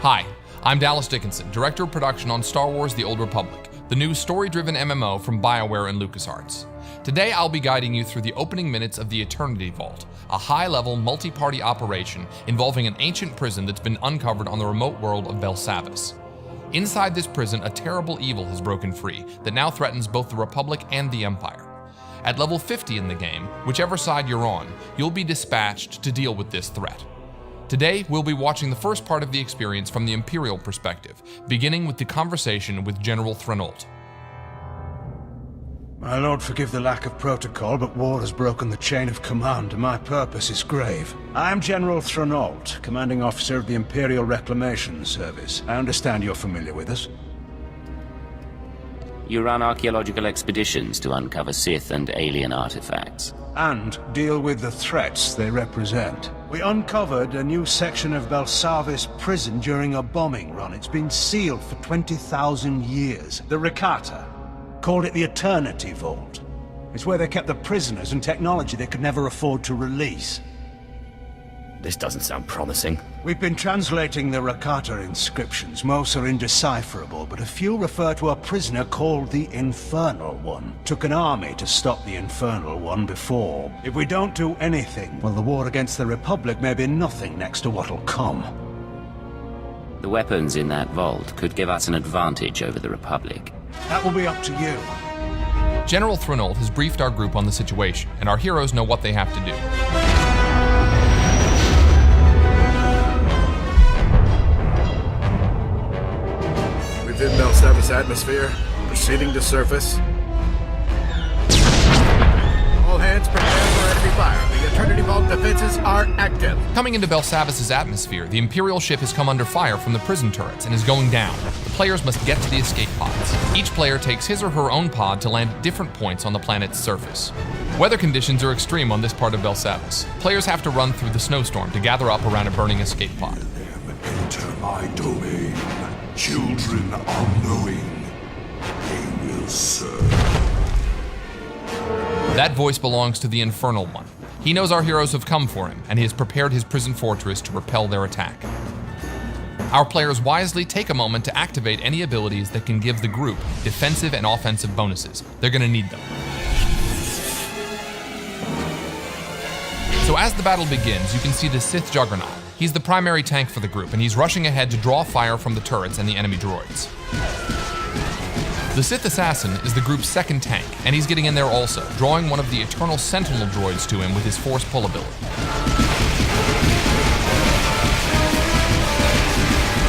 Hi, I'm Dallas Dickinson, Director of Production on Star Wars The Old Republic, the new story-driven MMO from BioWare and LucasArts. Today I'll be guiding you through the opening minutes of the Eternity Vault, a high-level multi-party operation involving an ancient prison that's been uncovered on the remote world of Belsavis. Inside this prison, a terrible evil has broken free that now threatens both the Republic and the Empire. At level 50 in the game, whichever side you're on, you'll be dispatched to deal with this threat. Today, we'll be watching the first part of the experience from the Imperial perspective, beginning with the conversation with General Threnault. My lord, forgive the lack of protocol, but war has broken the chain of command, and my purpose is grave. I am General Threnault, Commanding Officer of the Imperial Reclamation Service. I understand you're familiar with us. You run archaeological expeditions to uncover Sith and alien artifacts. And deal with the threats they represent. We uncovered a new section of Belsavis prison during a bombing run. It's been sealed for 20,000 years. The Rakata called it the Eternity Vault. It's where they kept the prisoners and technology they could never afford to release. This doesn't sound promising. We've been translating the Rakata inscriptions. Most are indecipherable, but a few refer to a prisoner called the Infernal One. Took an army to stop the Infernal One before. If we don't do anything, well, the war against the Republic may be nothing next to what'll come. The weapons in that vault could give us an advantage over the Republic. That will be up to you. General Threnault has briefed our group on the situation, and our heroes know what they have to do. Within Belsavis atmosphere, proceeding to surface. All hands prepare for enemy fire. The Eternity Vault defenses are active. Coming into Belsavis' atmosphere, the Imperial ship has come under fire from the prison turrets and is going down. The players must get to the escape pods. Each player takes his or her own pod to land at different points on the planet's surface. Weather conditions are extreme on this part of Belsavis. Players have to run through the snowstorm to gather up around a burning escape pod. Enter my domain. Children unknowing, they will serve. That voice belongs to the Infernal One. He knows our heroes have come for him, and he has prepared his prison fortress to repel their attack. Our players wisely take a moment to activate any abilities that can give the group defensive and offensive bonuses. They're going to need them. So as the battle begins, you can see the Sith Juggernaut. He's the primary tank for the group, and he's rushing ahead to draw fire from the turrets and the enemy droids. The Sith Assassin is the group's second tank, and he's getting in there also, drawing one of the Eternal Sentinel droids to him with his Force Pull ability.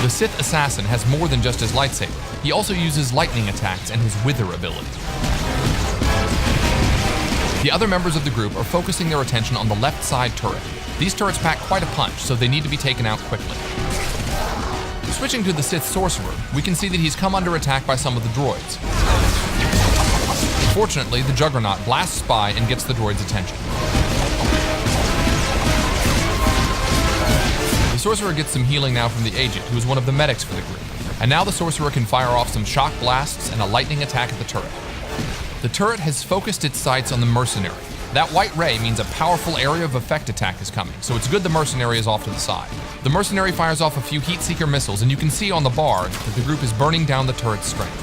The Sith Assassin has more than just his lightsaber. He also uses lightning attacks and his Wither ability. The other members of the group are focusing their attention on the left side turret. These turrets pack quite a punch, so they need to be taken out quickly. Switching to the Sith Sorcerer, we can see that he's come under attack by some of the droids. Fortunately, the Juggernaut blasts by and gets the droid's attention. The Sorcerer gets some healing now from the Agent, who is one of the medics for the group. And now the Sorcerer can fire off some shock blasts and a lightning attack at the turret. The turret has focused its sights on the Mercenary. That white ray means a powerful area of effect attack is coming, so it's good the Mercenary is off to the side. The Mercenary fires off a few Heatseeker missiles, and you can see on the bar that the group is burning down the turret's strength.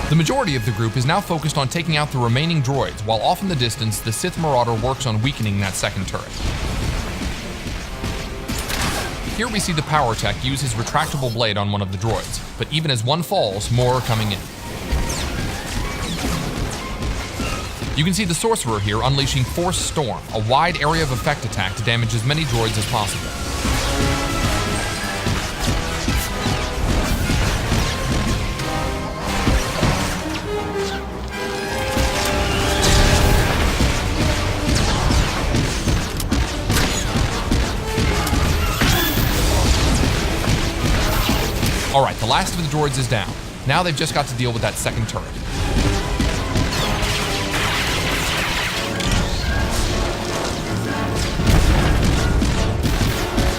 The majority of the group is now focused on taking out the remaining droids, while off in the distance, the Sith Marauder works on weakening that second turret. Here we see the Power Tech use his retractable blade on one of the droids, but even as one falls, more are coming in. You can see the Sorcerer here unleashing Force Storm, a wide area of effect attack to damage as many droids as possible. Alright, the last of the droids is down. Now they've just got to deal with that second turret.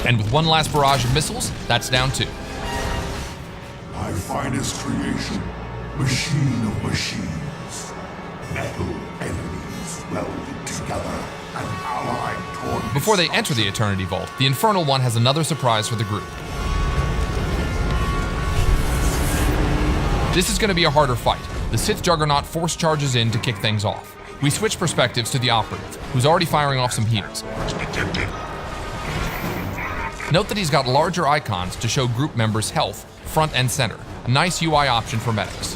And with one last barrage of missiles, that's down too. My finest creation, machine of machines, metal enemies. welded together, an allied toward Before they enter the Eternity Vault, the Infernal One has another surprise for the group. This is going to be a harder fight. The Sith Juggernaut force charges in to kick things off. We switch perspectives to the Operative, who's already firing off some heals. Note that he's got larger icons to show group members' health, front and center. A nice UI option for medics.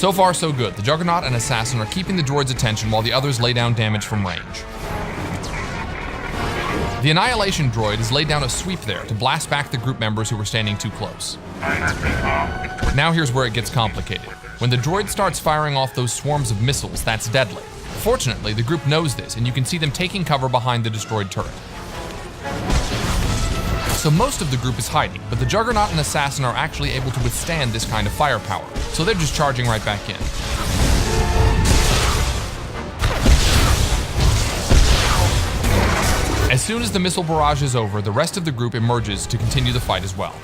So far, so good. The Juggernaut and Assassin are keeping the droid's attention while the others lay down damage from range. The Annihilation droid has laid down a sweep there to blast back the group members who were standing too close. Now here's where it gets complicated. When the droid starts firing off those swarms of missiles, that's deadly. Fortunately, the group knows this, and you can see them taking cover behind the destroyed turret. So most of the group is hiding, but the Juggernaut and Assassin are actually able to withstand this kind of firepower, so they're just charging right back in. As soon as the missile barrage is over, the rest of the group emerges to continue the fight as well.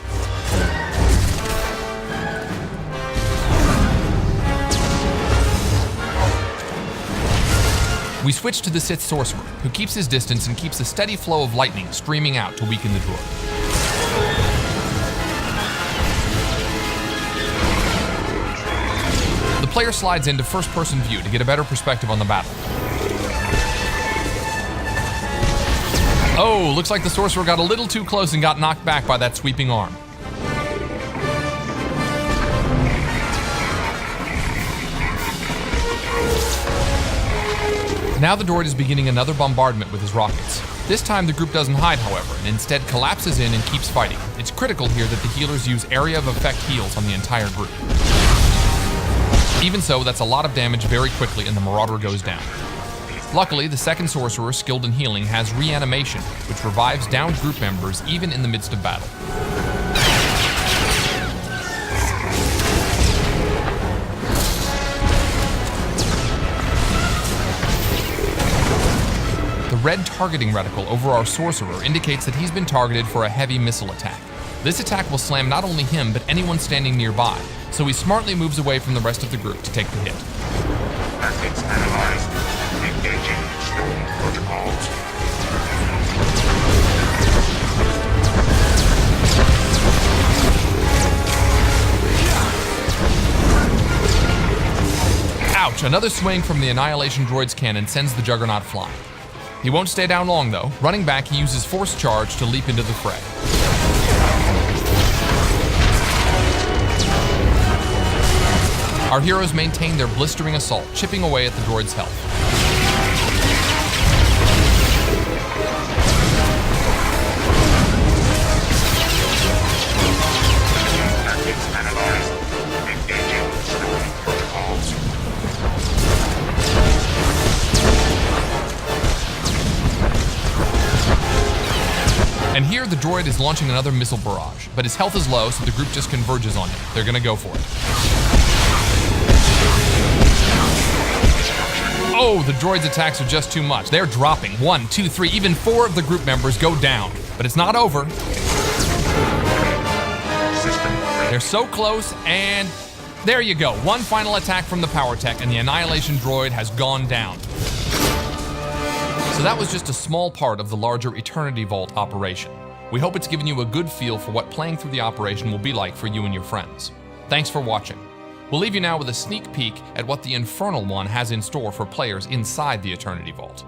We switch to the Sith Sorcerer, who keeps his distance and keeps a steady flow of lightning streaming out to weaken the droid. The player slides into first-person view to get a better perspective on the battle. Oh, looks like the Sorcerer got a little too close and got knocked back by that sweeping arm. Now the droid is beginning another bombardment with his rockets. This time the group doesn't hide, however, and instead collapses in and keeps fighting. It's critical here that the healers use area of effect heals on the entire group. Even so, that's a lot of damage very quickly and the Marauder goes down. Luckily, the second Sorcerer, skilled in healing, has reanimation, which revives downed group members even in the midst of battle. The red targeting reticle over our Sorcerer indicates that he's been targeted for a heavy missile attack. This attack will slam not only him, but anyone standing nearby, so he smartly moves away from the rest of the group to take the hit. Tactics analyzed. Engaging stone protocols. Ouch! Another swing from the Annihilation droid's cannon sends the Juggernaut flying. He won't stay down long though. Running back, he uses Force Charge to leap into the fray. Our heroes maintain their blistering assault, chipping away at the droid's health. Tactics analyzed. Engaging stone protocols. And here the droid is launching another missile barrage, but his health is low, so the group just converges on him. They're gonna go for it. Oh, the droid's attacks are just too much. They're dropping. 1, 2, 3, even 4 of the group members go down. But it's not over. They're so close, and there you go. One final attack from the power tech, and the Annihilation droid has gone down. So that was just a small part of the larger Eternity Vault operation. We hope it's given you a good feel for what playing through the operation will be like for you and your friends. Thanks for watching. We'll leave you now with a sneak peek at what the Infernal One has in store for players inside the Eternity Vault.